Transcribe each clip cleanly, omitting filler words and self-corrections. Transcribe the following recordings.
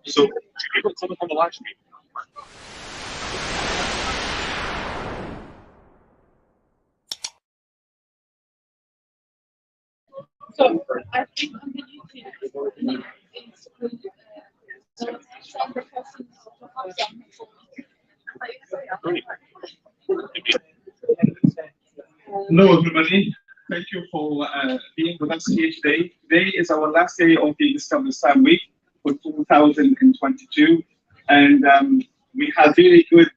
So, people someone on the live stream. So I think on the YouTube it's stronger questions of Hafzah. Hello, everybody. Thank you for being with us here today. Today is our last day of the Discover Islam Week for 2022, and we had really good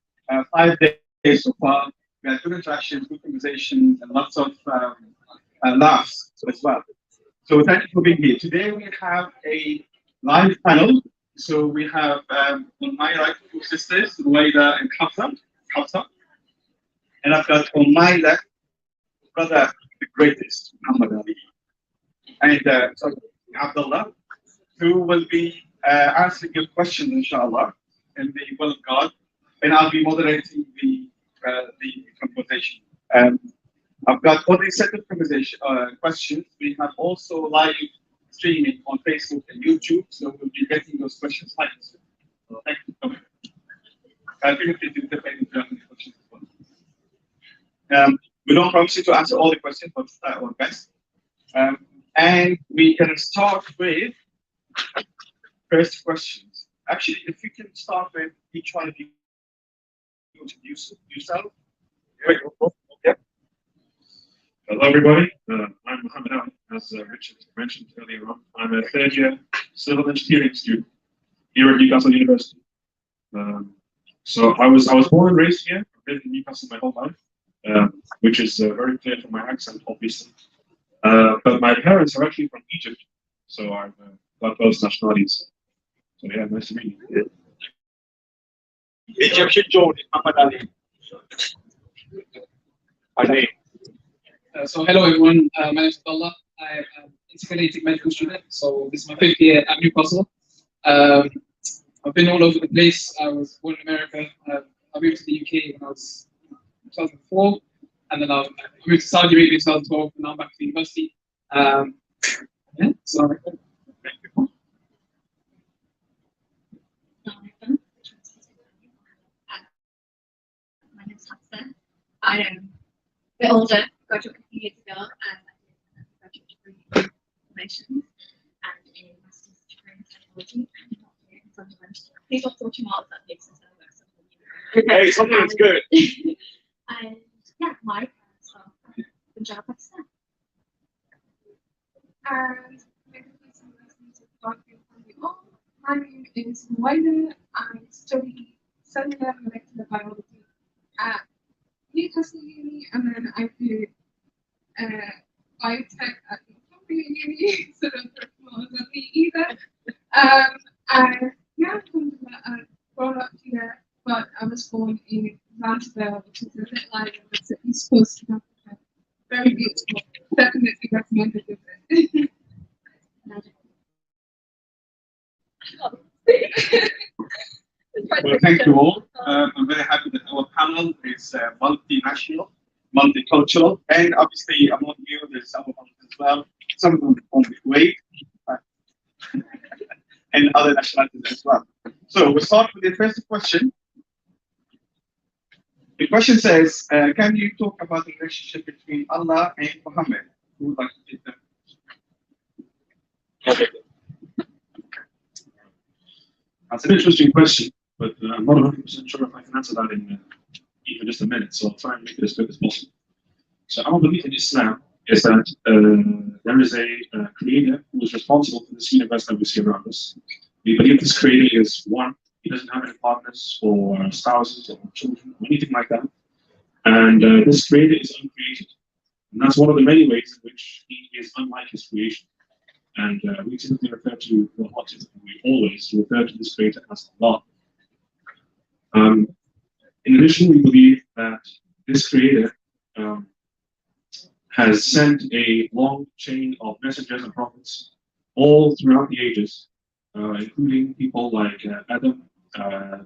5 days so far. We had good interactions, good conversations, and lots of laughs as well. So thank you for being here. Today we have a live panel. So we have on my right 2 sisters, Ruweyda and Hafzah. And I've got on my left, brother, the greatest, Muhammad Ali. And so Abdullah, who will be answering your questions, inshallah, in the will of God. And I'll be moderating the conversation. I've got already set of conversation questions. We have also live streaming on Facebook and YouTube, so we'll be getting those questions live. So thank you for coming. I think we do depend if you have any questions as well. We don't promise you to answer all the questions, but try our best. And we can start with first questions. Actually, if we can start with each one of you introduce yourself. Yeah. Hello, everybody. I'm Mohammad, as Richard mentioned earlier on. I'm a third-year civil engineering student here at Newcastle University. So I was born and raised here. I've been in Newcastle my whole life, which is very clear from my accent, obviously. But my parents are actually from Egypt, so I've got both nationalities. So yeah, nice to meet you. Egyptian Jordan, Muhammad Ali. So hello everyone, my name is Abdullah. I'm an integrated medical student, so this is my 5th year at Newcastle. I've been all over the place. I was born in America. I moved to the UK when I was 2004, and then I moved to Saudi Arabia in 2012, and now I'm back to university. Yeah, so My name is Hafzah. I am a bit older, graduated a few years ago, and I did a graduate degree in information and a master's degree in technology and a doctorate in fundamental. Please don't throw too much of that makes sense. Hey, something that's good. And yeah, my parents are from Punjab, Pakistan. And my name is Ruweyda. I study cellular molecular biology at Newcastle Uni, and then I did biotech at Columbia Uni, so don't throw tomatoes at me either. And yeah, I've grown up here, but I was born in Zanzibar, which is a bit like the East Coast of Africa. Very beautiful. Definitely recommend a visit. Well, thank you all. I'm very happy that our panel is multinational, multicultural, and obviously among you there's some of them as well. Some of them from Kuwait and other nationalities as well. So we'll start with the first question. The question says, can you talk about the relationship between Allah and Muhammad? Who would like to take that? Okay. That's an interesting question, but I'm not 100% sure if I can answer that in even just a minute, so I'll try and make it as quick as possible. So our belief in Islam is that there is a creator who is responsible for this universe that we see around us. We believe this creator is one. He doesn't have any partners or spouses or children or anything like that. And this creator is uncreated. And that's one of the many ways in which he is unlike his creation. And we typically refer to, well, not typically, we always refer to this creator as Allah. In addition, we believe that this creator has sent a long chain of messengers and prophets all throughout the ages, including people like Adam,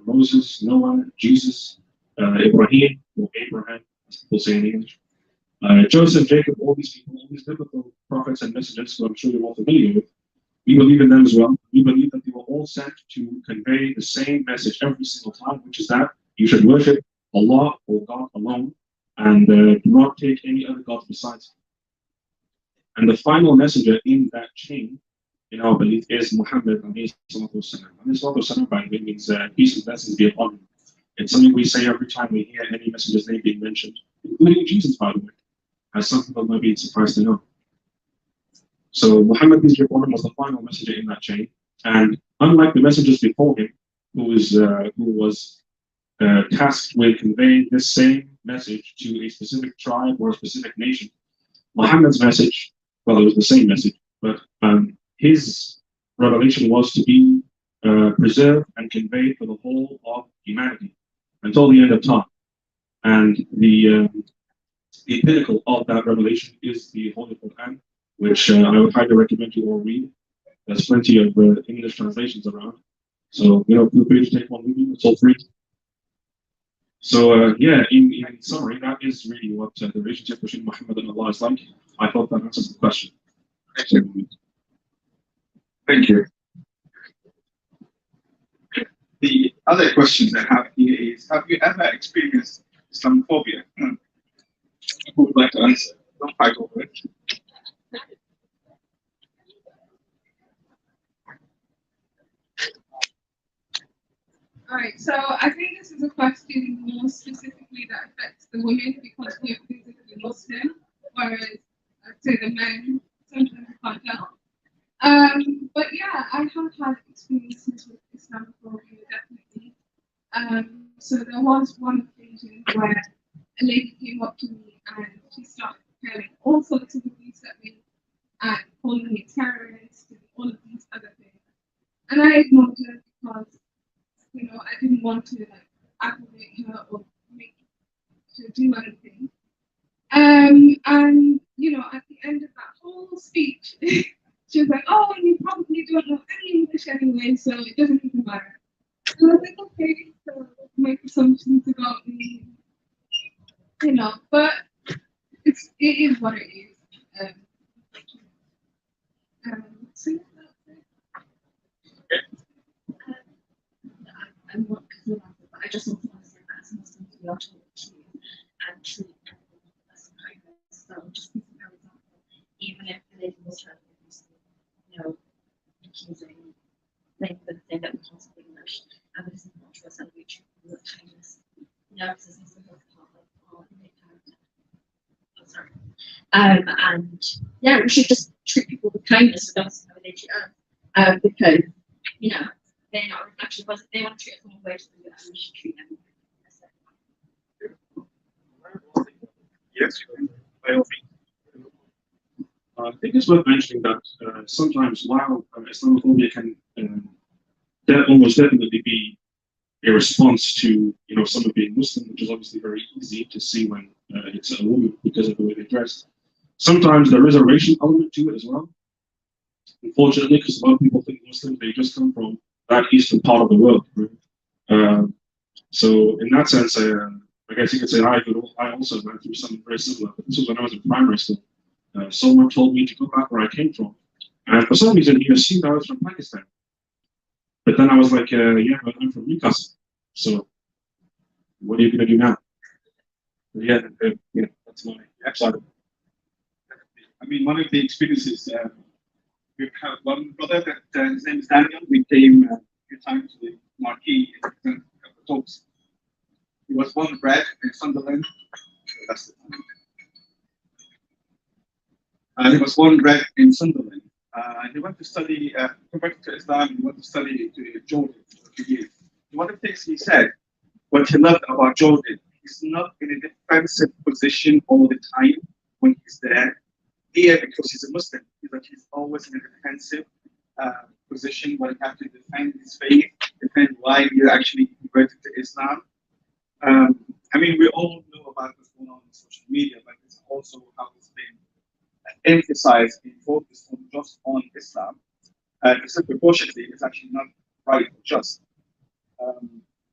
Moses, Noah, Jesus, Ibrahim, or Abraham, as people say in English. Joseph, Jacob, all these people, all these biblical prophets and messengers who I'm sure you're all familiar with, we believe in them as well. We believe that they were all sent to convey the same message every single time, which is that you should worship Allah or God alone and do not take any other gods besides Him. And the final messenger in that chain, in our belief, is Muhammad. By the way, means peace and blessings be upon him. It's something we say every time we hear any messenger's name being mentioned, including Jesus, by the way, as some people might be surprised to know. So Muhammad, peace be upon him, was the final messenger in that chain. And unlike the messengers before him, who was tasked with conveying this same message to a specific tribe or a specific nation, Muhammad's message, well, it was the same message, but his revelation was to be preserved and conveyed for the whole of humanity until the end of time. And the pinnacle of that revelation is the Holy Quran, which I would highly recommend you all read. There's plenty of English translations around. So, feel free to take one with you. It's all free. So, yeah, in summary, that is really what the relationship between Muhammad and Allah is like. I hope that answers the question. Thank you. The other question I have here is, have you ever experienced Islamophobia? Who would like to answer? Don't fight over it. Alright, so I think this is a question more specifically that affects the women because we're physically Muslim, whereas I'd say the men sometimes can't tell. But yeah, I have had experiences with Islamophobia, definitely. So there was one occasion where a lady came up to me and she started preparing all sorts of abuse at me and calling me a terrorist and all of these other things. And I ignored her because, I didn't want to aggravate her or make her do anything. And at the end of that whole speech, she was like, "Oh, you probably don't know any English anyway, so it doesn't even matter." And I was like, "Okay, so make assumptions about me, but it is what it is." So yeah, that's it. I'm not concerned about it, but I just want to say that as Muslims we are told to and treat everyone as kindness. So just for example, even if the lady was trying to accusing saying the thing that we can't speak English and this is not true and we treat people with kindness. This is also part of our innate character. Oh, sorry. And yeah, we should just treat people with kindness regardless of how they treat us. Because they're not a reflection of us. If they want to treat us in one way, we should treat them. Yes, by all means. I think it's worth mentioning that sometimes while Islamophobia can almost definitely be a response to someone being Muslim, which is obviously very easy to see when it's a woman because of the way they dress. Sometimes there is a racial element to it as well. Unfortunately, because a lot of people think Muslims, they just come from that eastern part of the world. Right? So in that sense, I guess you could say I also went through something very similar. But this was when I was in primary school. Someone told me to go back where I came from, and for some reason he assumed I was from Pakistan. But then I was like, yeah, but I'm from Newcastle. So what are you going to do now? Yeah, that's my side. I mean, one of the experiences, we have one brother that his name is Daniel. We came a few times to the marquee in a couple of talks. He was born and bred in Sunderland. So that's the time. He was born and bred in Sunderland. He went to study, converted to Islam. He went to study to Jordan for a few years. One of the things he said, what he loved about Jordan, he's not in a defensive position all the time when he's there. Here, because he's a Muslim, he's always in a defensive position where he has to defend his faith, defend why he actually converted to Islam. I mean, we all know about what's going on social media, but it's also how it's been emphasized and focused on just on Islam. Disproportionately, it's actually not right or just.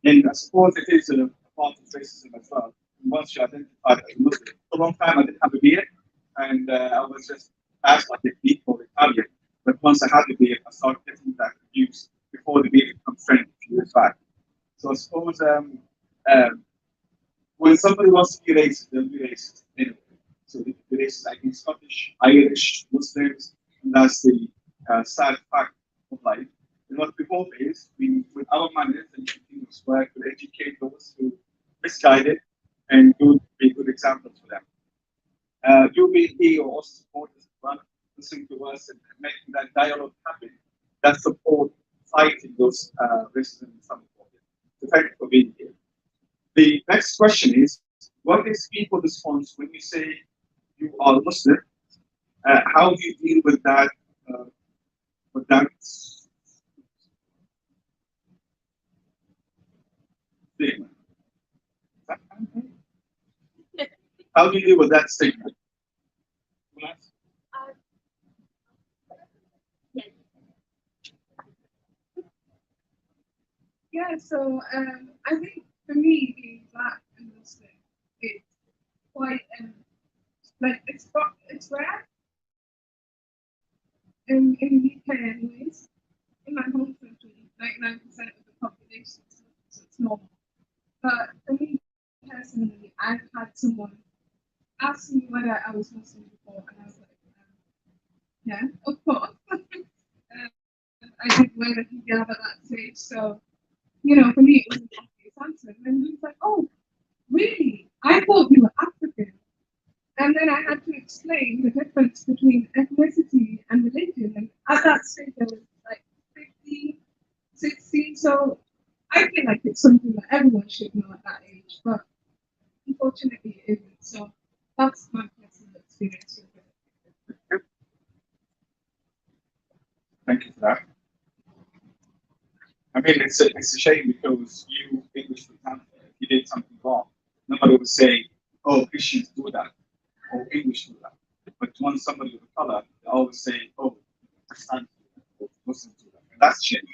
And I suppose it is a part of racism as well. once you identified as a Muslim. For a long time, I didn't have a beard, and I was just asked like a Greek or Italian. But once I had the beard, I started getting that confused before the beard became trend a few years back. So I suppose when somebody wants to be racist, they'll be racist anyway. So they can be racist against Scottish, Irish, Muslims, and that's the sad fact of life. And what we hope is, with our manners and continuous work, to educate those who misguided and be good examples for them. You being here or also supporters as well, listening to us and making that dialogue happen, that support fighting those racism and Islamophobia. So thank you for being here. The next question is, what is people's response when you say you are Muslim? How do you deal with that? Statement? How do you deal with that statement? Yeah, so I think for me, being black and Muslim, it's quite like it's rare in the UK anyways. In my home country, 99% of the population, so it's normal. But for me personally, I've had someone ask me whether I was Muslim before, and I was like, yeah, of course. I did wear a hijab at that stage, so for me it was an obvious answer. And then he was like, oh, really? I thought you were African. And then I had to explain the difference between ethnicity and religion. And at that stage, I was like 15, 16. So I feel like it's something that everyone should know at that age. But unfortunately, it isn't. So that's my personal experience with it. Thank you for that. I mean, it's a shame because you, English, for example, if you did something wrong, nobody would say, oh, Christians do that, or English do that. But when somebody of color, they always say, oh, Christians do that, or Muslims do that. And that's shame.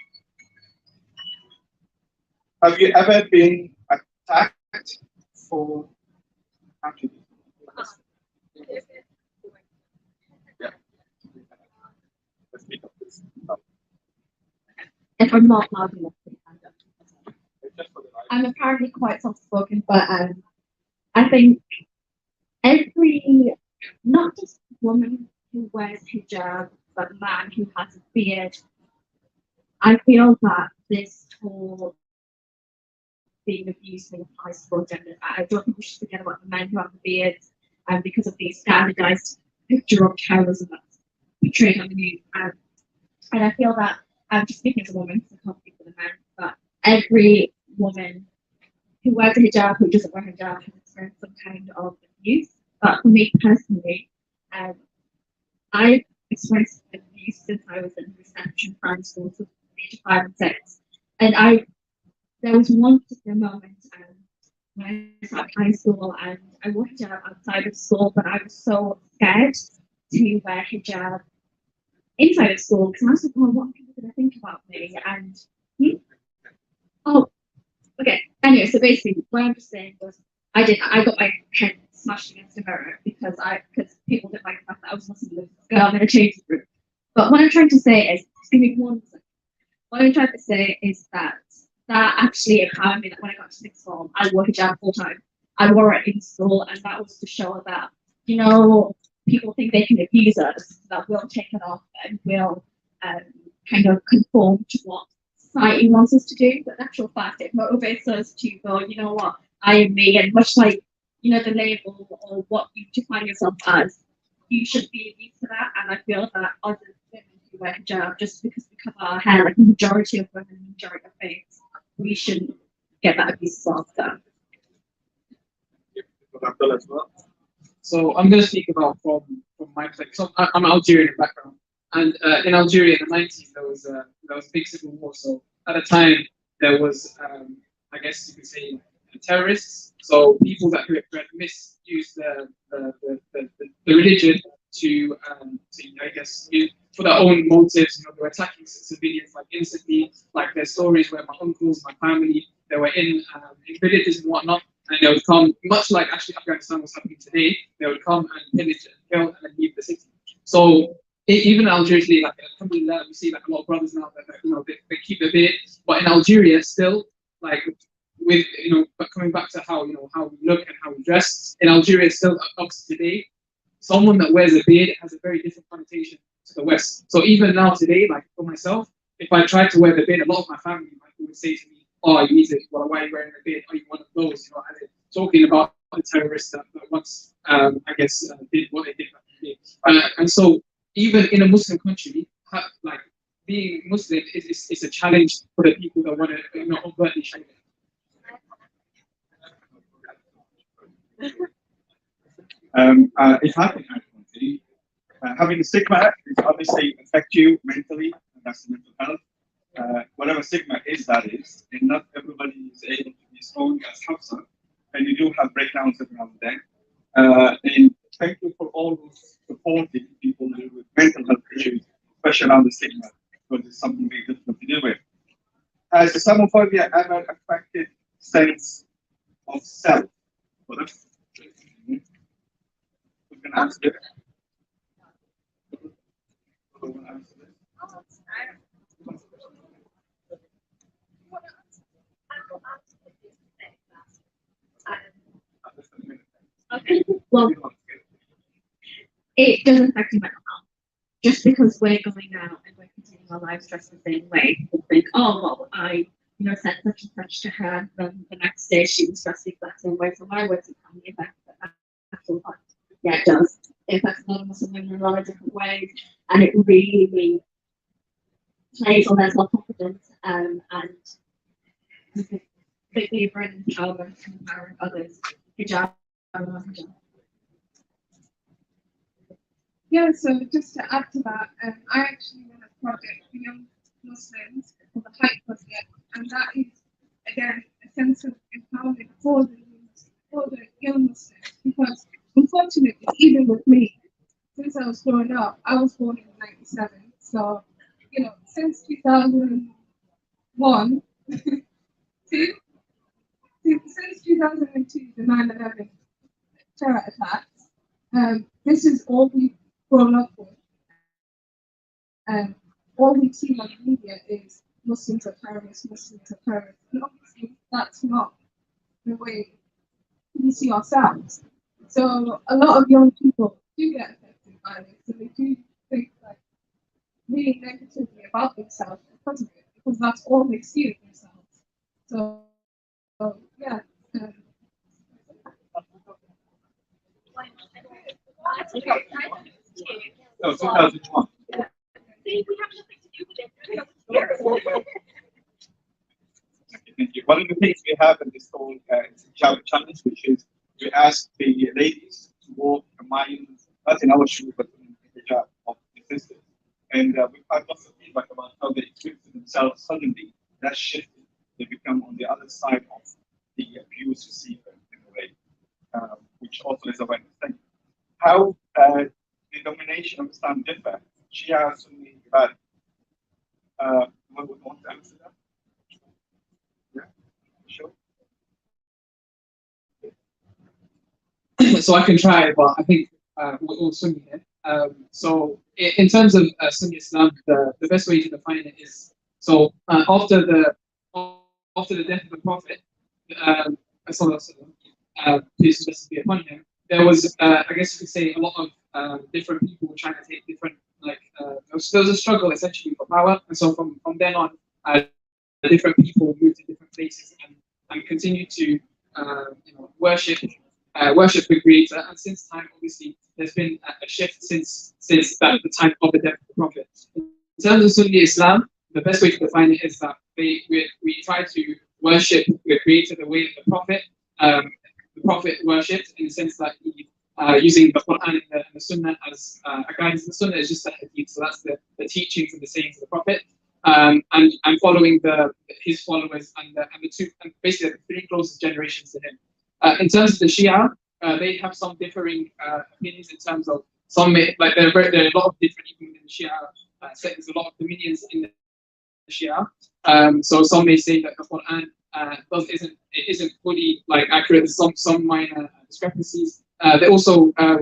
Have you ever been attacked for country? Yeah. Let's speak of this. If I'm not loud enough, please stand up. I'm apparently quite soft-spoken, but I think every, not just woman who wears hijab, but man who has a beard, I feel that this whole being abused thing applies to both genders. I don't think we should forget about the men who have the beards, and because of the standardized picture of terrorism that's portrayed on the news. And I feel that I'm just speaking as a woman, so I can't speak for the men, but every woman who wears a hijab, who doesn't wear hijab, has experienced some kind of abuse. But for me personally, I've experienced abuse since I was in reception primary school, so the age of 5 and 6. And there was one particular moment when I was at high school and I wore hijab outside of school, but I was so scared to wear hijab inside of school because I was like, oh, what are people going to think about me? And oh, okay. Anyway, so basically, what I'm just saying was, I got my head smashed against a mirror because people didn't like the fact that I was Muslim with this girl in a changing room. But what I'm trying to say is, just give me 1 second. What I'm trying to say is that actually empowered me. That when I got to sixth form, I wore hijab full time. I wore it in school, and that was to show that people think they can abuse us, that we'll take it off and we'll kind of conform to what society wants us to do. But in actual fact, it motivates us to go, you know what, I am me, and much like the label or what you define yourself as, you should be used to that. And I feel that other women who wear hijab, just because we cover our hair, like the majority of women, the majority of face, we shouldn't get that abuse as well. So I'm going to speak about from my perspective. So I'm Algerian in background, and in Algeria in the 90s there was a big civil war. So at the time there was, I guess you could say, terrorists. So people that who had misused the religion to I guess for their own motives. They were attacking civilians like instantly. Like there's stories where my uncles, my family, they were in villages and whatnot, and they would come, much like actually Afghanistan was happening today, they would come and pillage and kill and then leave the city. So even in Algeria today, like alhamdulillah, we see like a lot of brothers now that they keep the bait, but in Algeria still, like with but coming back to how how we look and how we dress in Algeria still up to today, someone that wears a beard has a very different connotation to the West. So even now today, like for myself, if I tried to wear the beard, a lot of my family would say to me, "Oh, you need it. Well, why are you wearing a beard? Are you one of those?" And they're talking about the terrorists that once, I guess, did what they did back in the day. And so even in a Muslim country, like being Muslim is a challenge for the people that want to overtly show it. It's happening actually. Having a stigma is obviously affect you mentally, and that's mental health. Whatever stigma is, that is, and not everybody is able to be strong as Hafzah, and you do have breakdowns every now and then. And thank you for always supporting people with mental health issues, especially around the stigma, because it's something very difficult to deal with. Has Islamophobia ever affected sense of self? Who can answer this? Who can answer this? Okay. Well, it does affect your mental health. Just because we're going out and we're continuing our lives dressed the same way, people think, oh, well, I said such and such to her, then the next day she was dressed the exact same way. So why would it have any effect? Yeah, it does. It affects non-Muslim women in a lot of different ways, and it really plays on their self-confidence and big brand empowerment and empowering others. Hijab. Yeah, so just to add to that, I actually run a project for young Muslims called the KHAIR project, and that is, again, a sense of empowerment for the young Muslims, because unfortunately, even with me, since I was growing up, I was born in '97, so, since 2001, since 2002, the 9/11 terror attacks, this is all we've grown up with. All we see on the media is Muslims are terrorists, Muslims are terrorists. And obviously, that's not the way we see ourselves. So a lot of young people do get affected by this, and they do think like really negatively about themselves because of it, because that's all they see of themselves. So yeah. No, 2001. See, we have nothing to do with it. Thank you. One of the things we have in this whole Hijab challenge, which is we ask the ladies to walk a mile, not in our shoes, but in the hijab of the sisters. And we've had lots of feedback about how they experience themselves suddenly. That shifted. They become on the other side of the abuse receiver in a way, which also is awareness. Thank you. How the domination of Islam differ? Shia, Sunni, Ibad. What would want to answer that? Yeah, sure. So I can try, but I think we're all Sunni here. So in terms of Sunni Islam, the best way to define it is after the death of the Prophet, peace and blessings be upon him, there was I guess you could say a lot of different people trying to take different there was a struggle essentially for power, and so from then on, different people moved to different places and continued to worship the Creator. And since time, obviously, there's been a shift since the time of the death of the Prophet. In terms of Sunni Islam, the best way to define it is that we try to worship the Creator the way that the Prophet worshipped, in the sense that he using the Quran and the Sunnah as a guidance. The Sunnah is just the hadith, so that's the teachings and the sayings of the Prophet, and following his followers and basically the three closest generations to him. In terms of the Shia, they have some differing opinions in terms of some there are a lot of different even in the Shia there's a lot of dominions in the Shia. So some may say that the Quran it isn't fully like accurate. There's some minor discrepancies. They also, I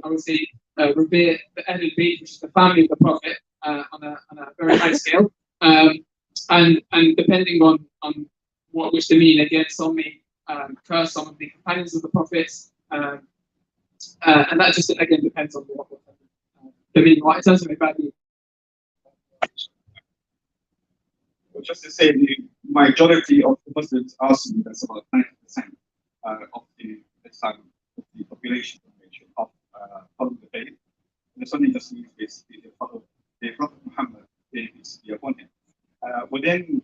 would say, revere the Ahlul Bayt, which is the family of the Prophet, on a very high scale. And depending on which they mean, again, some may curse some of the companions of the prophets, and that just again depends on what the meaning. In terms of value. Well, just to say, the majority of the Muslims are Sunni. That's about 90% of the Islam, of the population of follow the faith. The Sunni just means basically they follow the Prophet Muhammad, peace be upon him. Within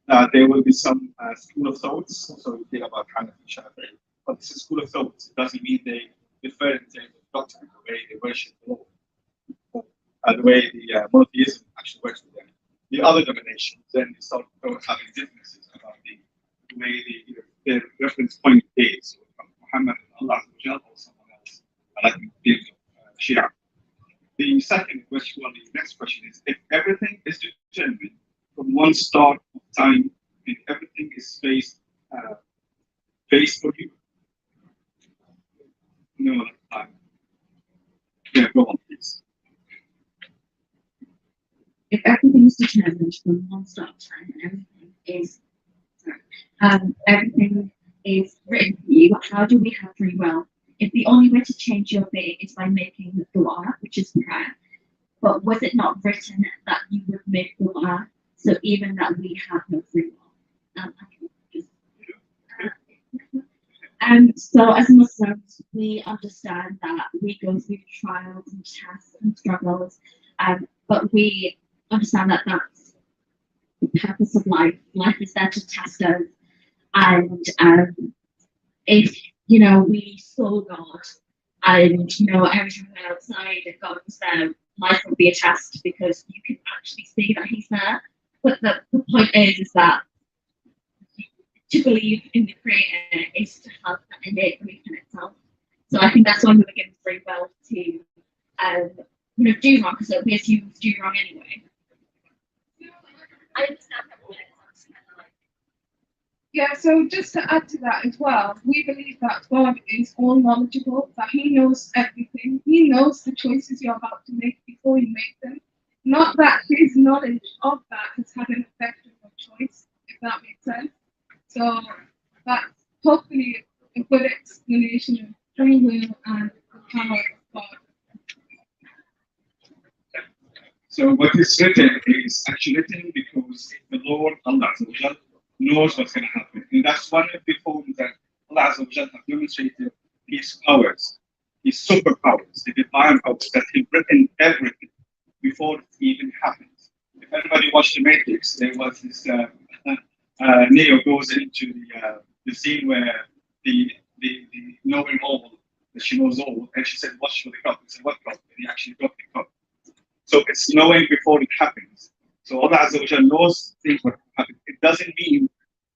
there will be some school of thoughts, so we hear about Hanafi, Shafi'i, but this is school of thoughts. It doesn't mean they differ in terms of doctrine, the way they worship the Lord, the way the monotheism actually works with them. The other dominations then start having differences about the way their reference point is, from Muhammad and Allah or someone else, like the Shia. The second question, well, the next question is, if everything is determined from one start of time and everything is based for you, no time. Yeah, go on, please. If everything is determined from one start of time and everything is written for you, how do we have free will? If the only way to change your fate is by making the dua, which is prayer, but was it not written that you would make dua, so even that we have no free will? So as Muslims, we understand that we go through trials and tests and struggles, but we understand that that's the purpose of life. Life is there to test us, and if we saw God, and every time we went outside and God was there, life would be a test because you can actually see that He's there. But the point is that to believe in the Creator is to have that innate belief in itself. So I think that's why we were given free will to do wrong, because we assume do wrong anyway. I understand that. Yeah, so just to add to that as well, we believe that God is all knowledgeable, that He knows everything. He knows the choices you're about to make before you make them. Not that His knowledge of that has had an effect on your choice, if that makes sense. So that's hopefully a good explanation of free will and the power of God. So what is written is actually written because the Lord Allah knows what's going to happen. And that's one of the forms that Allah have demonstrated His powers, His superpowers, the divine powers, that He's written everything before it even happens. If anybody watched The Matrix, there was this Neo goes into the scene where the knowing all, that she knows all, and she said, "Watch for the cup." He said, "What cup?" And he actually got the cup. So it's knowing before it happens. So Allah knows things what happen. It doesn't mean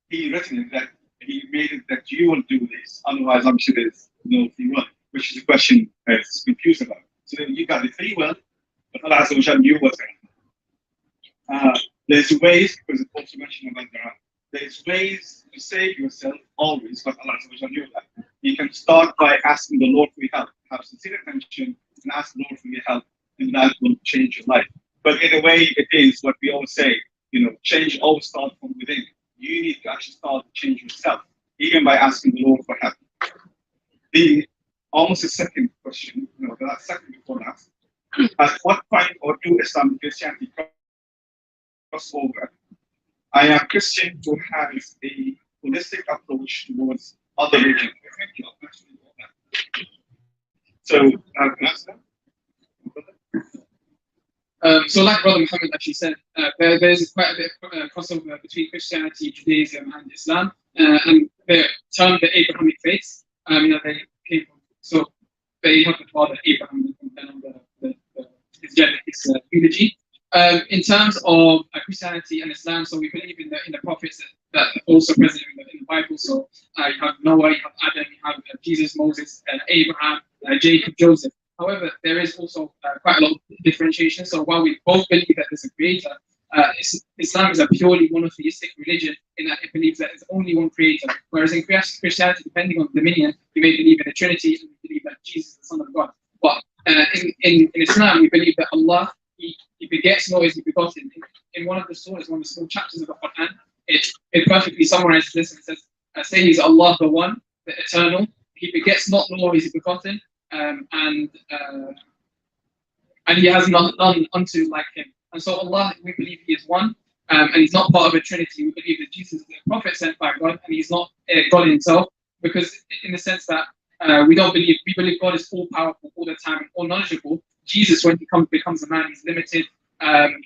He written it that He made it that you will do this. Otherwise, I'm sure there's no free will, which is a question that's confused about. So then you got the free will, but Allah knew what's going to happen. There's ways, because it's also mentioned about there's ways to save yourself always, but Allah knew that. You can start by asking the Lord for help. Have sincere intention and ask the Lord for your help, and that will change your life. But in a way, it is what we always say, change always starts from within. You need to actually start to change yourself, even by asking the Lord for help. Almost a second question, the second before that. At what point or do Islam and Christianity cross over? I am Christian who has a holistic approach towards other religions. So, can I ask that? So like Brother Mohammed actually said, there's quite a bit of crossover between Christianity, Judaism, and Islam, and they're termed the Abrahamic faiths. They came from, so they have the father Abraham and his genesis eulogy. In terms of Christianity and Islam, so we believe in the prophets that are also present in the Bible. So you have Nour, you have Adam, you have Jesus, Moses, Abraham, Jacob, Joseph. However, there is also quite a lot of differentiation. So while we both believe that there's a creator, Islam is a purely monotheistic religion in that it believes that there's only one creator. Whereas in Christianity, depending on the dominion, you may believe in a Trinity and you believe that Jesus is the Son of God. But in Islam, we believe that Allah, He begets, nor is He begotten. In one of the surahs, one of the small chapters of the Quran, it perfectly summarizes this and says, say He's Allah the One, the Eternal. He begets not, nor is He begotten, and He has none unto like Him. And so Allah, we believe He is one, and He's not part of a Trinity. We believe that Jesus is a prophet sent by God, and He's not God Himself, because in the sense that we believe God is all powerful all the time and all knowledgeable. Jesus, when He becomes a man, He's limited.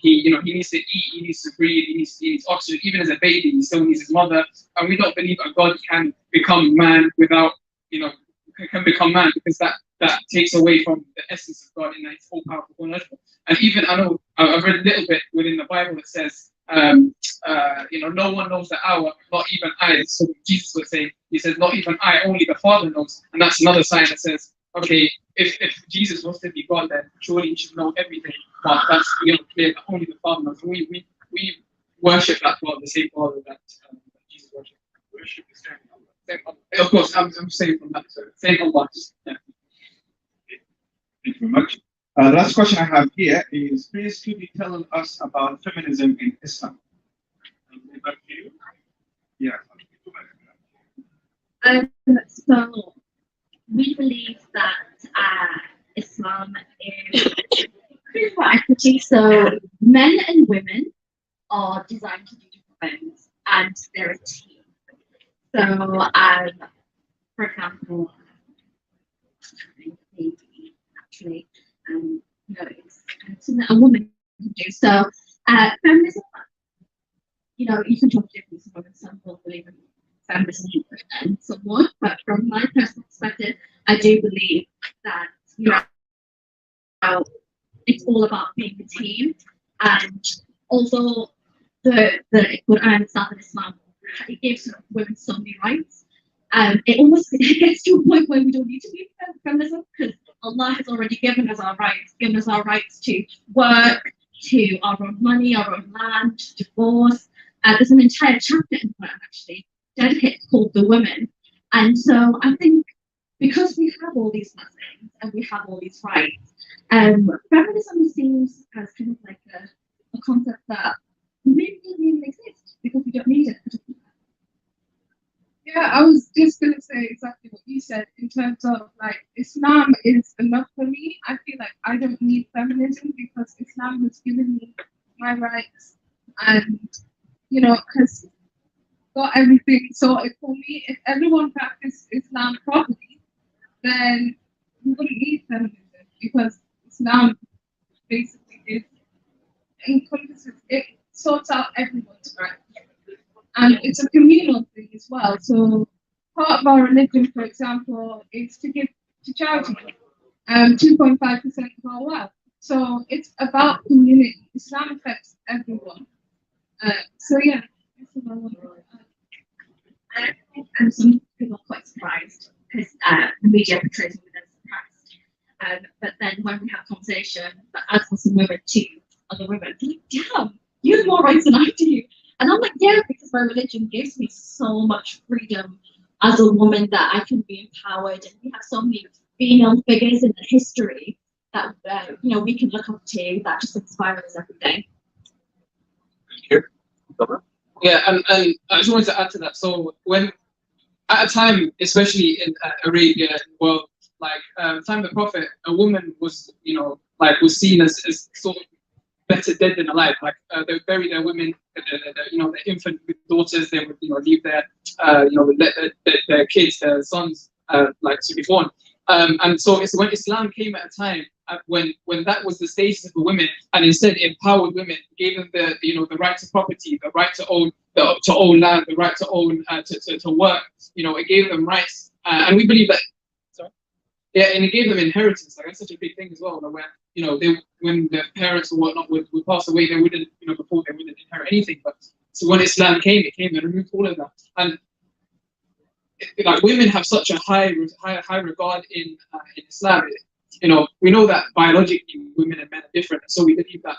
He needs to eat, He needs to breathe, he needs oxygen. Even as a baby, He still needs His mother. And we don't believe that God can become man without, can become man, because that takes away from the essence of God in that He's all powerful, all knowledgeable. And even I know I've read a little bit within the Bible that says, no one knows the hour, not even I. So Jesus was saying, He says, not even I, only the Father knows. And that's another sign that says, okay, if Jesus was to be God, then surely He should know everything. But that's clear that only the Father knows. We worship that Father, the same Father that Jesus worshipped. Worship the same Allah. Of course, I'm saying from that. Same Allah. Yeah. Thank you very much. The last question I have here is, please could you tell us about feminism in Islam? Yeah. So we believe that Islam is for equity. So men and women are designed to do different things, and they're a team. So, for example, actually, it's something that a woman can do. So, feminism, you can talk to different women. Some people believe in feminism and someone, but from my personal perspective, I do believe that it's all about being a team, and also the Quran itself in Islam, it gives women so many rights. It gets to a point where we don't need to be feminism, because Allah has already given us our rights to work, to our own money, our own land, divorce. There's an entire chapter in the Quran actually dedicated called the women. And so I think because we have all these blessings and we have all these rights, feminism seems as kind of like a concept that maybe doesn't even exist because we don't need it. Yeah, I was just going to say exactly what you said in terms of like Islam is enough for me. I feel like I don't need feminism because Islam has given me my rights and, has got everything sorted for me. If everyone practiced Islam properly, then we wouldn't need feminism because Islam basically it sorts out everyone's rights. And it's a communal thing as well. So part of our religion, for example, is to give to charity, 2.5% of our wealth. So it's about community. Islam affects everyone. So yeah, that's what I want to add. And some people are quite surprised because the media portrays women as oppressed. But then when we have conversation that as Muslim women to other women, they're like, damn, you have more rights than I do. And I'm like, yeah, because my religion gives me so much freedom as a woman that I can be empowered. And we have so many female figures in the history that, we can look up to that just inspire us every day. Thank you. Yeah, and I just wanted to add to that. So when, at a time, especially in Arabia, well, like time of the Prophet, a woman was, was seen as sort of better dead than alive. Like they would bury their women, their infant daughters. They would, leave their, their kids, their sons, to be born. And so it's when Islam came at a time when that was the status of the women, and instead empowered women, gave them the right to property, the right to own land, the right to own to work. It gave them rights, and we believe that. Sorry. Yeah, and it gave them inheritance. Like that's such a big thing as well. Where when their parents or whatnot would pass away, they wouldn't before they wouldn't inherit anything. But so when Islam came, it came and removed all of that. And like women have such a high regard in Islam. We know that biologically women and men are different, so we believe that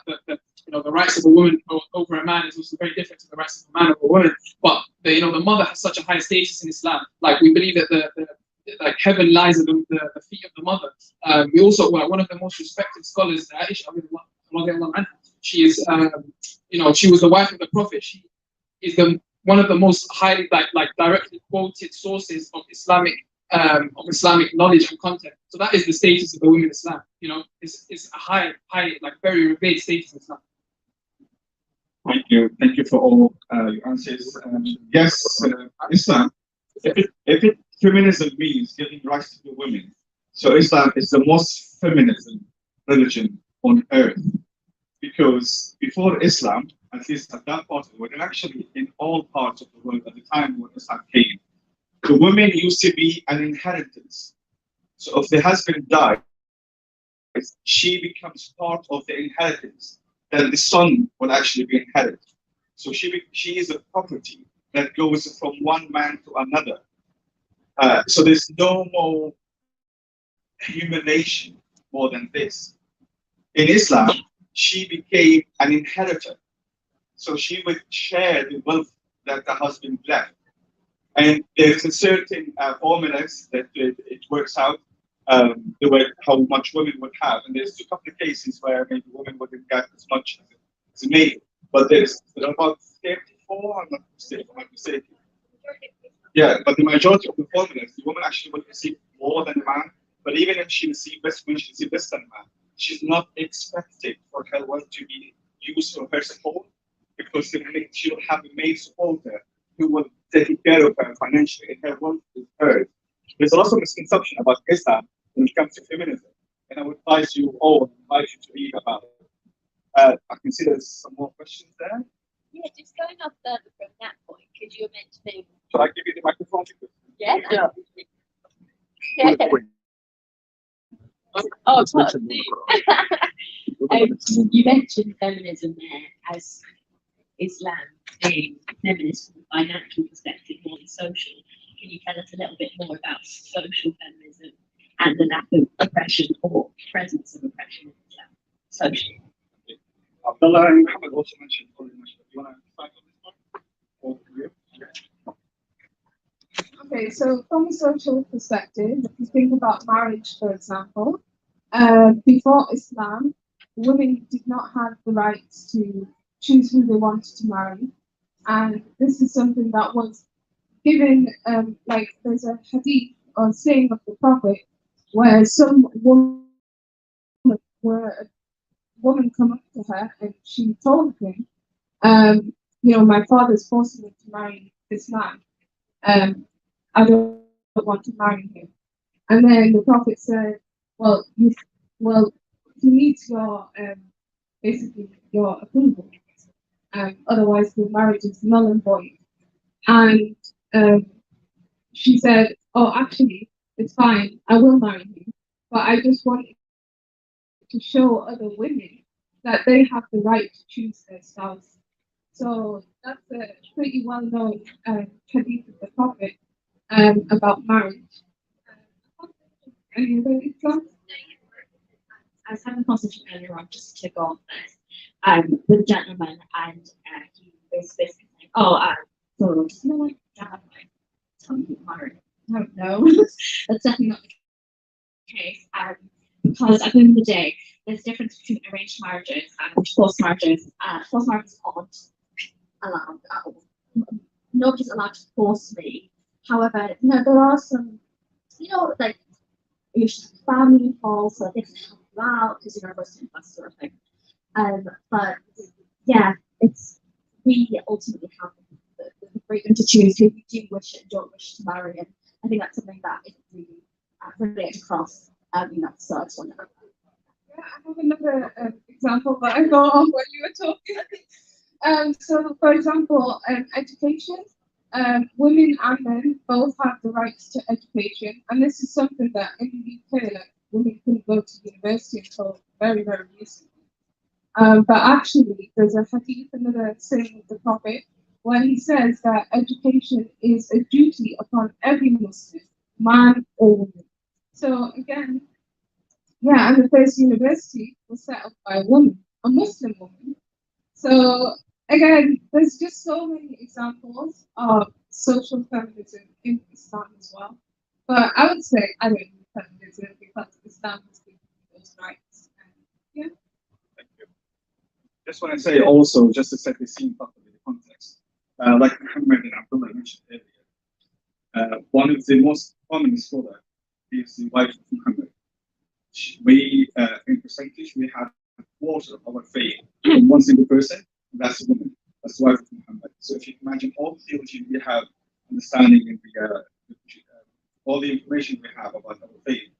the rights of a woman over a man is also very different to the rights of a man over a woman. But the mother has such a high status in Islam. Like we believe that like heaven lies at the feet of the mother. We also, one of the most respected scholars, Aisha, she is, she was the wife of the Prophet. She is one of the most highly like directly quoted sources of Islamic knowledge and content. So that is the status of the women in Islam. It's a high, like very revered status in Islam. Thank you for all your answers. Yes, Islam. If feminism means giving rights to the women, so Islam is the most feminism religion on earth, because before Islam, at least at that part of the world, and actually in all parts of the world at the time when Islam came, the women used to be an inheritance. So if the husband dies, she becomes part of the inheritance. Then the son will actually be inherited. So she is a property that goes from one man to another. So there's no more humiliation more than this. In Islam, she became an inheritor. So she would share the wealth that the husband left. And there's a certain formulas that it works out the way how much women would have. And there's a couple of cases where maybe women wouldn't get as much as a male. But there are about 34, I'm not mistaken. Yeah, but the majority of the formulas, the woman actually would receive more than the man. But even if she receives less, when she receives less than the man, she's not expected for her wealth to be used for her support, because she'll have a male supporter who will take care of her financially, and her wealth is hers. There's also a misconception about Islam when it comes to feminism, and I would advise you all, to read about it. I can see there's some more questions there. Yeah, just going off further from that point, because you were mentioning. Shall I give you the microphone? Yeah. Yeah. Oh, you mentioned feminism there as Islam being feminist from a financial perspective, more than social. Can you tell us a little bit more about social feminism and the lack of oppression or presence of oppression in Islam socially? Abdullah and Mohammad also mentioned. Do you want to start on this one? Okay, so from a social perspective, if you think about marriage, for example, before Islam, women did not have the right to choose who they wanted to marry. And this is something that was given, like there's a hadith or saying of the Prophet where some woman come up to her and she told him, my father's forcing me to marry this man. I don't want to marry him. And then the Prophet said, he needs your basically your approval. Otherwise the marriage is null and void. And she said, oh, actually, it's fine, I will marry him. But I just want to show other women that they have the right to choose their spouse. So that's a pretty well-known hadith of the Prophet about marriage. Any other examples? I was having a conversation earlier on, just to go on first, with a gentleman, and he was basically saying, so does no one have tell me married? No, that's definitely not the case. Because at the end of the day, there's a difference between arranged marriages and forced marriages. Forced marriages aren't allowed at all. Nobody's allowed to force me. However, there are some, like usually family involved, so they can help you out because you're a Muslim, that sort of thing. But yeah, we ultimately have the freedom to choose who we do wish and don't wish to marry, and I think that's something that isn't really related across. That's so I just want to. Yeah, I have another example that I thought of when you were talking. So, for example, education. Women and men both have the rights to education, and this is something that in the UK, like, women couldn't go to university until very, very recently. But actually, there's a hadith, another saying of the Prophet, where he says that education is a duty upon every Muslim, man or woman. So again, and the first university was set up by a woman, a Muslim woman, So again, there's just so many examples of social feminism in Islam as well. But I would say I don't need feminism because Islam has given me those rights. And, yeah. Thank you. Just want to say also, just to set the scene properly, the context, like Mohammad and Abdullah mentioned earlier, one of the most common scholars is the wife of Muhammad. We, in percentage, we have a quarter of our faith in one single person, and that's a woman. That's the wife of Muhammad. So if you can imagine all the theology we have, understanding in all the information we have about our faith,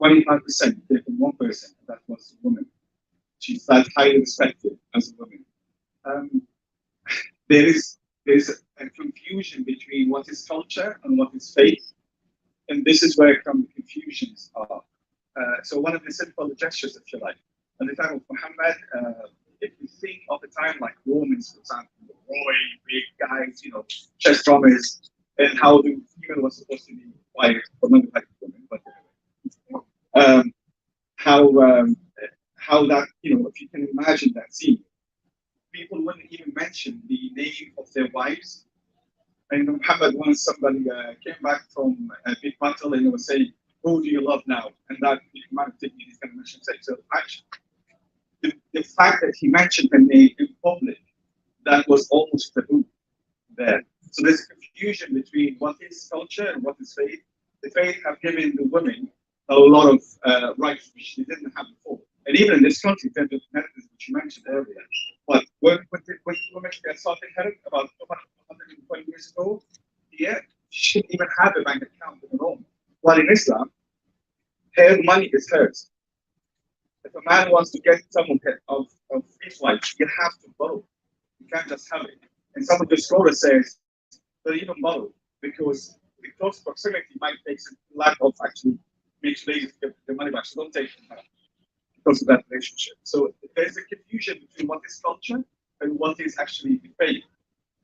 25% came from one person, and that was a woman. She's that highly respected as a woman. There's a confusion between what is culture and what is faith, and this is where some confusions are. So one of the simple gestures, if you like, at the time of Muhammad, if you think of the time like Romans, for example, roy, big guys, chess drummers, and how the female was supposed to be quiet, but not like women, but how that, if you can imagine that scene, people wouldn't even mention the name of their wives. And Muhammad, once somebody came back from a big battle and was saying, "Who do you love now?" And that you can imagine thinking he's going to mention sexual action. The fact that he mentioned her name in public, that was almost taboo there. So there's a confusion between what is culture and what is faith. The faith have given the women a lot of rights which they didn't have before. And even in this country, in terms of methods which you mentioned earlier, but when women get started headed about 120 years ago, yeah, she shouldn't even have a bank account in her own. While in Islam, her money is hers. If a man wants to get some of his wife, you have to borrow. You can't just have it. And some of the scholars says they even borrow because the close proximity might take some lack of actually makes ladies get their money back. So don't take it because of that relationship. So there's a confusion between what is culture and what is actually the faith.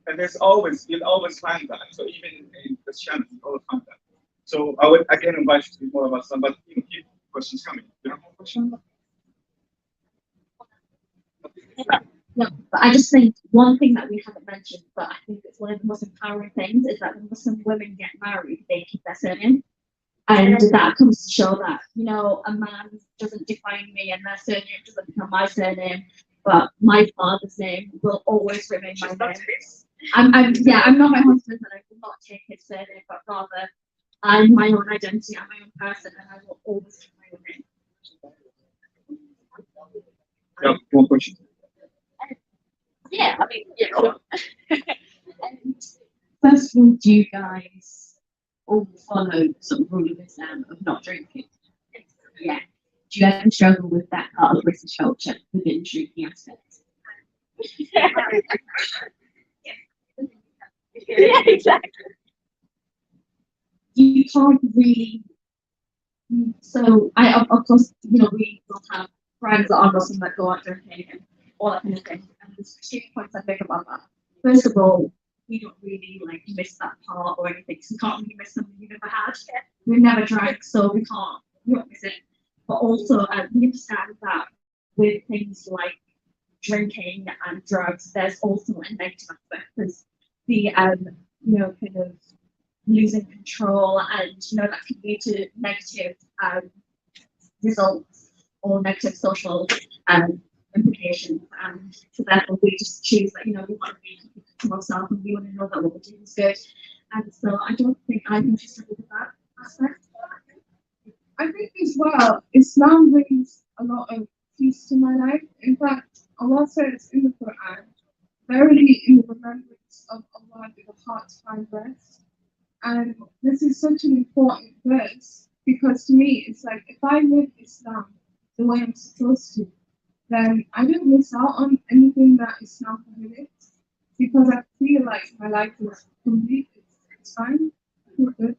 And you'll always find that. So even in Christianity, you'll always find that. So I would again invite you to be more about some, but keep questions coming. Do you have more questions? No, but I just think one thing that we haven't mentioned, but I think it's one of the most empowering things, is that when Muslim women get married, they keep their surname. And that comes to show that, a man doesn't define me and their surname doesn't become my surname, but my father's name will always remain my name. I'm not my husband and I will not take his surname, but rather I'm my own identity, I'm my own person, and I will always keep my own name. Yeah, one question. Yeah, I mean, yeah, sure. First of all, do you guys all follow sort of rule of Islam of not drinking? Yeah. Do you ever struggle with that part of British culture, the binge drinking aspect? Yeah, exactly. You can't really. So of course, we will have friends that are Muslim that go out drinking and all that kind of thing. And there's 2 points I make about that. First of all, we don't really miss that part or anything. So we can't really miss something we've never had. We've never drank, so we don't miss it. But also, we understand that with things like drinking and drugs, there's also a negative aspect. There's the kind of losing control, and that can lead to negative results or negative social implications. And so therefore we just choose that we want to be to ourselves and we want to know that what we're doing is good. And so I don't think I'm interested with that aspect. I think as well, Islam brings a lot of peace to my life. In fact, Allah says in the Quran, verily in the remembrance of Allah do the hearts find rest. And this is such an important verse because to me, it's like if I live Islam the way I'm supposed to, then I don't miss out on anything that Islam prohibits because I feel like my life is complete. It's fine. It's good.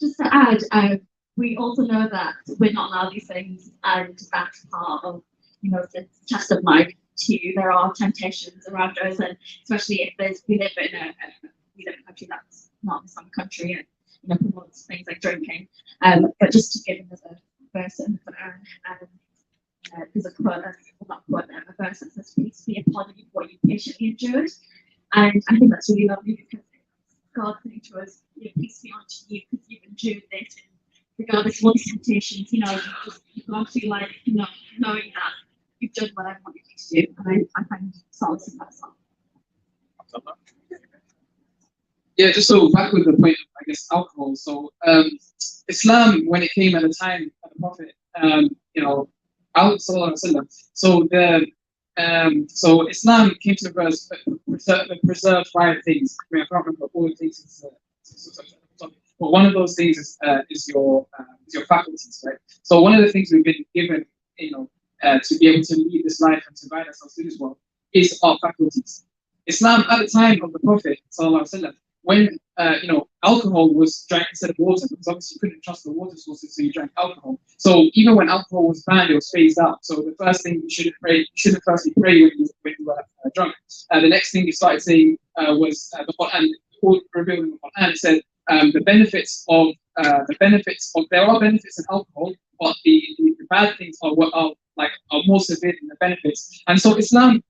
Just to add, we also know that we're not allowed these things, and that's part of the test of life too. There are temptations around us, and especially if we live in a country that's not an Islamic country and promotes things like drinking. But just to give another verse in the Quran, there's a quote, not quote, a verse that says, "Peace be upon you what you patiently endured," and I think that's really lovely because God saying to us, "Peace be unto you because you've endured this." And regardless of all these temptations, you've gone through life, knowing that you've done what I wanted you to do, and I find solace in that song. Yeah, just so back with the point of, I guess, alcohol. So Islam, when it came at the time of the Prophet, so Islam came to preserve five things. I mean, I can't remember all the things. But one of those things is your faculties, right? So one of the things we've been given, to be able to lead this life and to guide ourselves through this world is our faculties. Islam at the time of the Prophet, sallallahu alaihi wasallam, when alcohol was drank instead of water, because obviously you couldn't trust the water sources, so you drank alcohol. So even when alcohol was banned, it was phased out. So the first thing you shouldn't firstly pray when you were drunk. The next thing you started saying was the Quran, all revealed in the Quran. It said there are benefits in alcohol, but the bad things are more severe than the benefits. And so Islam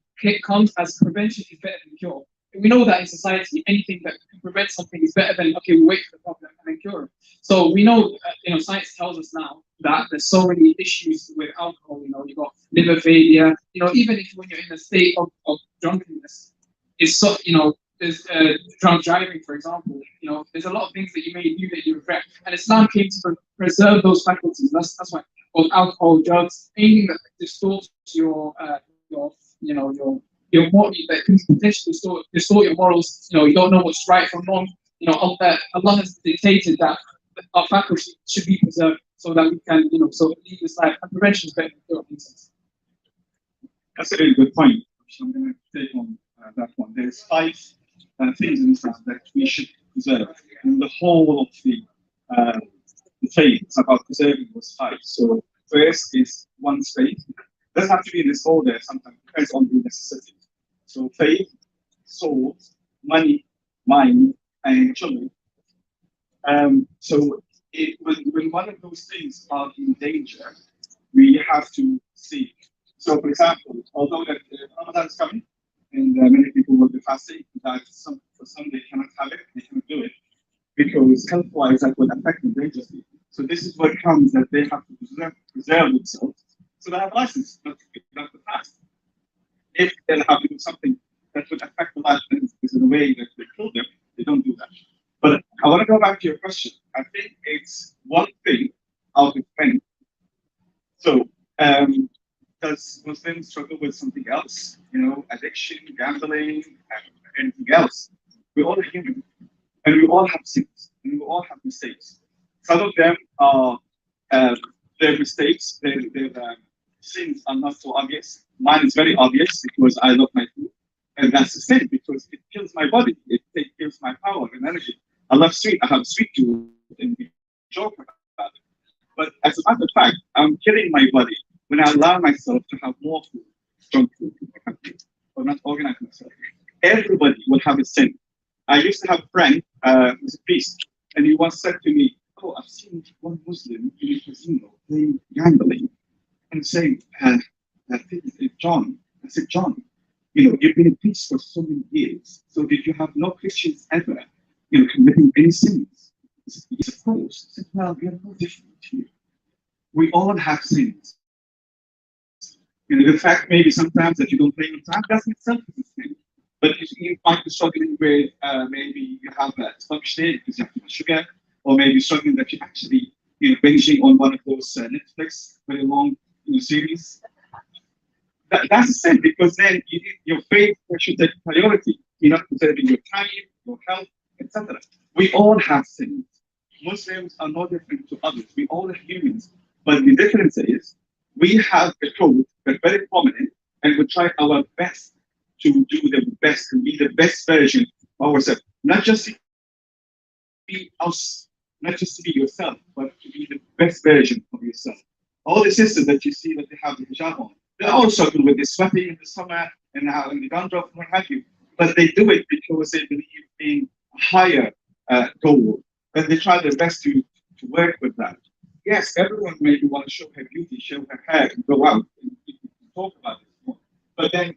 comes as prevention is better than cure. We know that in society, anything that can prevent something is better than, okay, we wait for the problem and then cure it. So we know, science tells us now that there's so many issues with alcohol. You've got liver failure. Even if when you're in a state of drunkenness, it's so, there's drunk driving, for example. There's a lot of things that you may do that you regret. And Islam came to preserve those faculties. That's why both alcohol, drugs, anything that distorts your morals, that can potentially distort your morals. You don't know what's right from wrong. Allah has dictated that our faculty should be preserved so that we can, so lead this life. And prevention is better than cure. That's a really good point. So I'm going to take on that one. There's five things in Islam that we should preserve, and the whole of the faith is about preserving those five. So first is one's faith. It doesn't have to be in this order. Sometimes it depends on the necessity. So faith, soul, money, mind, and children. So when one of those things are in danger, we have to seek. So, for example, although that Ramadan is coming, and many people will be fasting, that for some they cannot have it, they cannot do it, because health-wise that will affect them dangerously. So this is where it comes that they have to preserve themselves, so they have a license not to fast. If they'll have to do something that would affect the life in a way that will kill them, they don't do that. But I want to go back to your question. I think it's one thing out of many. So, does Muslims struggle with something else? Addiction, gambling, anything else? We're all human, and we all have sins, and we all have mistakes. Some of them are their mistakes. Their sins are not so obvious. Mine is very obvious because I love my food, and that's a sin because it kills my body. It kills my power and energy. I love sweet. I have sweet tooth, and we joke about it. But as a matter of fact, I'm killing my body when I allow myself to have more food, junk food, or not organize myself. Everybody will have a sin. I used to have a friend who's a priest, and he once said to me, "Oh, I've seen one Muslim in a casino playing gambling," and saying, "John," I said, "John, you've been a priest for so many years. So did you have no Christians ever, committing any sins?" He said, "Yes, of course." I said, "Well, we are no different here. We all have sins. The fact maybe sometimes that you don't play on time, that's itself is a sin. But you might be struggling with maybe you have a stomach ache because you have too much sugar, or maybe struggling that you actually binging on one of those Netflix very long series. That's a sin because then your faith should take priority. You're not preserving your time, your health, etc. We all have sins. Muslims are no different to others. We all are humans. But the difference is we have a code that's very prominent, and we try our best to do the best, to be the best version of ourselves. Not just to be us, not just to be yourself, but to be the best version of yourself. All the sisters that you see that they have the hijab on, they all struggle with the sweating in the summer and the dandruff and what have you. But they do it because they believe in a higher goal, and they try their best to work with that. yes, everyone maybe want to show her beauty, show her hair, and go out and talk about it more. But then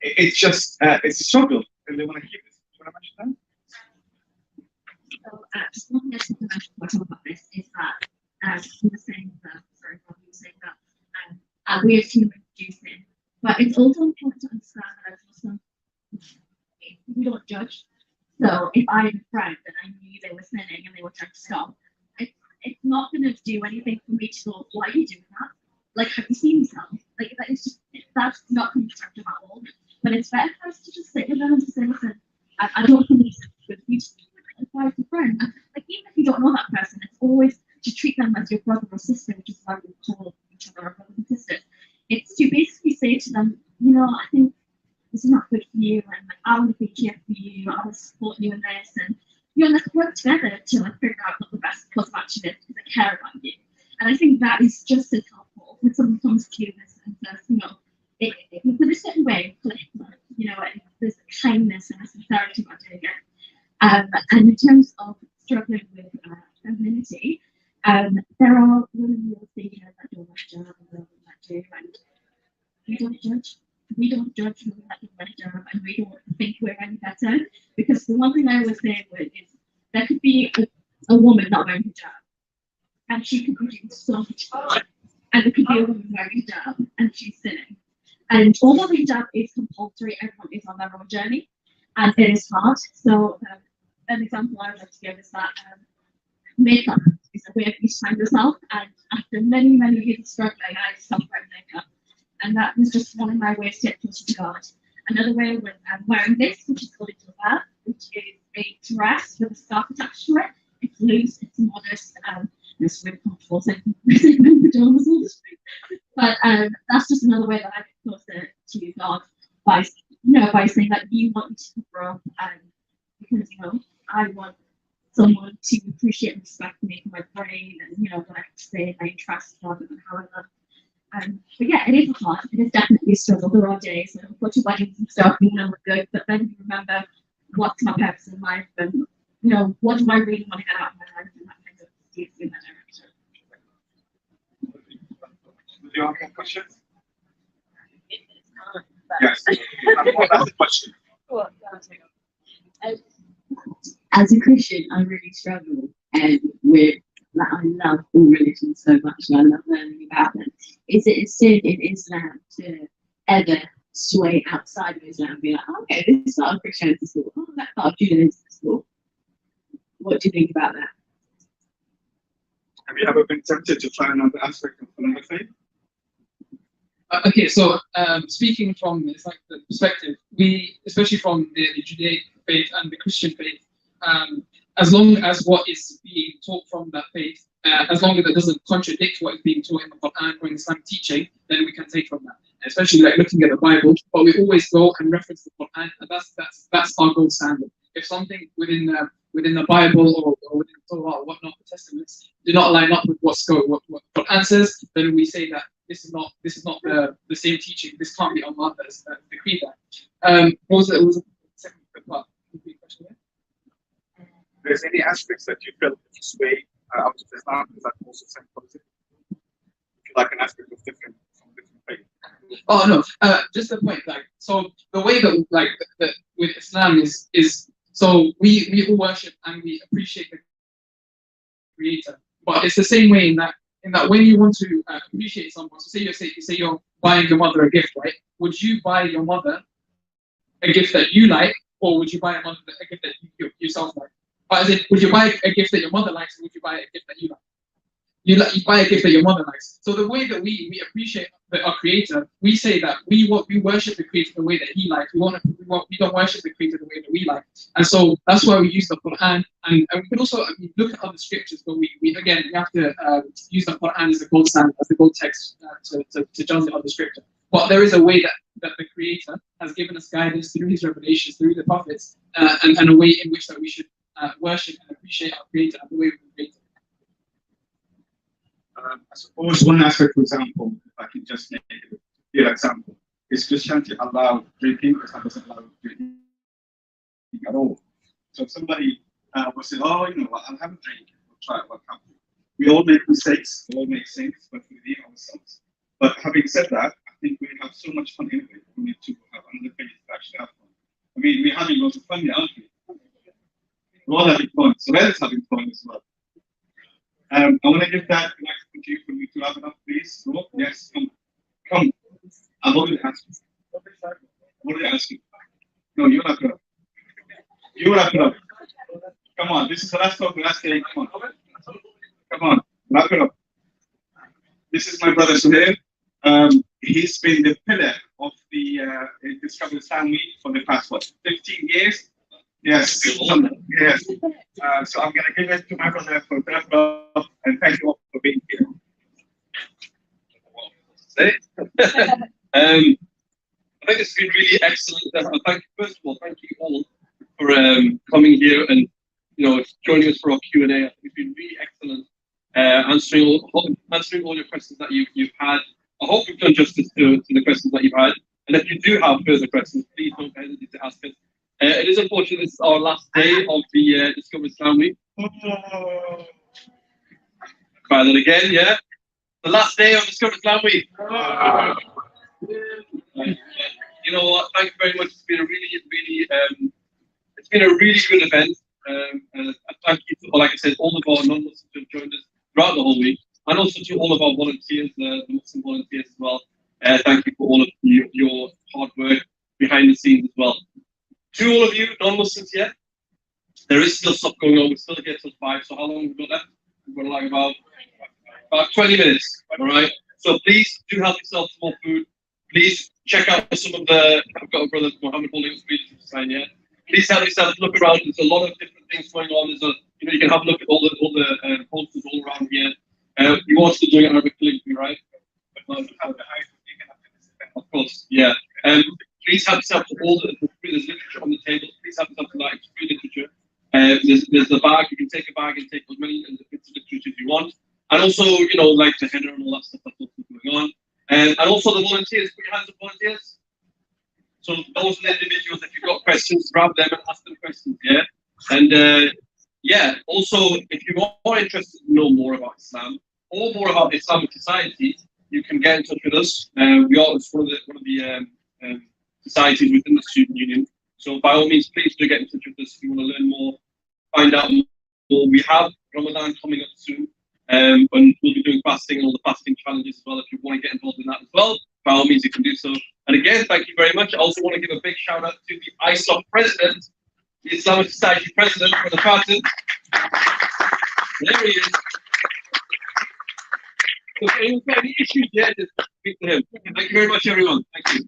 it's just it's a struggle, and they want to keep it. Do you want to mention So, just one thing I think I should talk about this is that you were saying that, sorry, Bob, you were saying that we as humans do sin, but it's also important to understand that as Muslims, we don't judge. So if I had a friend and I knew they were sinning and they were trying to stop, it's not going to do anything for me to go, why are you doing that? Like, have you seen yourself? Like, that is just, that's not constructive at all. But it's better for us to just sit with them and just say, listen, I don't think it's good for you to advise a friend. And, like, even if you don't know that person, it's always to treat them as your brother or sister, which is why we call each other our brothers and sisters. It's to basically say to them, you know, I think this is not good for you, and like, I want to be here for you, I want to support you in this, and you know, let's work together to like figure out what the best course of action is because I care about you. And I think that is just as helpful when someone comes to you and says, you know, you put a certain way, you know, there's a kindness and a sincerity about doing it. And in terms of struggling with femininity, there are women who will say, you know, that don't want to job and women that do, and we don't judge. We don't judge women that don't want to job, and we don't think we're any better. Because the one thing I always say is there could be a woman not wearing hijab, and she could be doing so much good. And there could be a woman wearing hijab, and she's sinning. And although hijab is compulsory, everyone is on their own journey, and it is hard. So an example I would like to give is that makeup is a way of beautifying yourself. And after many, many years of struggling, I stopped wearing makeup. And that was just one of my ways to get closer to God. Another way was wearing this, which is called a jilbab, which is a dress with a scarf attached to it. It's loose, it's modest, it's really comfortable. So pajamas all the time. But that's just another way that I get closer to God by, by saying that you want me to grow up, because I want someone to appreciate and respect me for my brain and what I have to say, my interests rather than how I look. But yeah, it is hard. It is definitely a struggle. There are days when go to weddings and stuff, you look good, but then you remember what's my purpose in life and what do I really want to get out of my life, and that kind of steers you in that direction. Do you have more questions? Yes. That's the question. As a Christian, I really struggle with that. I love all religions so much, and I love learning about them. Is it a sin in Islam to ever sway outside of Islam and be like, oh, okay, this is not a Christianity school, oh, that's not a Judaism school? What do you think about that? Have you ever been tempted to try another aspect of another faith? Okay, so speaking from the perspective, we, especially from the Judaic faith and the Christian faith, as long as what is being taught from that faith, as long as it doesn't contradict what is being taught in the Quran or in Islamic teaching, then we can take from that. Especially like looking at the Bible, but we always go and reference the Quran, and that's our gold standard. If something within the Bible or within the Torah or whatnot, the Testaments, do not line up with what Quran says, then we say that this is not the same teaching. This can't be Allah that has decreed that. What was the second part? There's any aspects that you felt that you sway out of Islam, is that also same positive? If you like an aspect of different faith. Oh no, just the point. Like, so the way that with Islam is so we all worship and we appreciate the Creator, but it's the same way in that when you want to appreciate someone. So say you're buying your mother a gift, right? Would you buy your mother a gift that you like, or would you buy a gift that you yourself like? As in, would you buy a gift that your mother likes, or would you buy a gift that you like? You buy a gift that your mother likes. So the way that we appreciate our Creator, we say that we worship the Creator the way that He likes. We don't worship the Creator the way that we like. And so that's why we use the Quran. And we can also look at other scriptures, but we have to use the Quran as the gold standard, as the gold text to judge the other scripture. But there is a way that the Creator has given us guidance through His revelations, through the prophets, and a way in which that we should worship and appreciate our Creator and the way we create. I suppose one aspect, for example, if I can just make a clear example, is Christianity allowed drinking, Islam doesn't allow drinking at all. So if somebody will say, oh, I'll have a drink, we'll try it, what happens? We all make mistakes, we all make things, but we leave ourselves. But having said that, I think we have so much fun anyway. We need to have another phase to actually have fun. I mean, we're having lots of fun, aren't we? We're all having fun. So that is having fun as well. I want to give that microphone to you for me to wrap it up, please. Nour, yes, come. Come. I've already asked you. I've already asked you. No, you wrap it up. You wrap it up. Come on, this is the last talk, the last day. Come on. Come on, wrap it up. This is my brother Suhail. He's been the pillar of the Discover Islam Week for the past, what, 15 years? Yes. Yes. So I'm going to give it to my brother for wrap up, and thank you all for being here. I think it's been really excellent. First of all, thank you all for coming here and joining us for our Q&A. I think it's been really excellent, answering all your questions that you've had. I hope we've done justice to the questions that you've had. And if you do have further questions, please don't hesitate to ask us. It is unfortunate this is our last day of the Discover Islam Week. Try that again, yeah. The last day of Discover Islam Week. You know what? Thank you very much. It's been a really good event. And thank you to, like I said, all of our non-Muslims who have joined us throughout the whole week, and also to all of our volunteers, the Muslim volunteers as well. Thank you for all of your hard work behind the scenes as well. To all of you non-Muslims here, there is still stuff going on. We're still here till 5. So how long have we got left? We've got like about 20 minutes. All right. So please do help yourself to more food. Please check out some of the. I've got a brother Mohammad holding a speech to sign here. Please help yourself look around. There's a lot of different things going on. You can have a look at all the posters all around here. You are still doing Arabic calligraphy, right? Of course, yeah. Please help yourself to all there's literature on the table. Please help yourself to that. It's free literature. There's the bag. You can take a bag and take as many bits of literature as you want. And also, like the header and all that stuff that's also going on. And also the volunteers. Put your hands up, volunteers. So those are the individuals. If you've got questions, grab them and ask them questions. Yeah. And also, if you are interested to know more about Islam or more about Islamic society, you can get in touch with us. We are one of the societies within the student union. So by all means, please do get in touch with us if you want to learn more, find out more. We have Ramadan coming up soon, and we'll be doing fasting and all the fasting challenges as well. If you want to get involved in that as well, by all means, you can do so. And again, thank you very much. I also want to give a big shout out to the ISoc president, the Islamic Society president for the pattern. There he is. So if anyone's got any issues yet, just speak to him. Thank you very much, everyone. Thank you.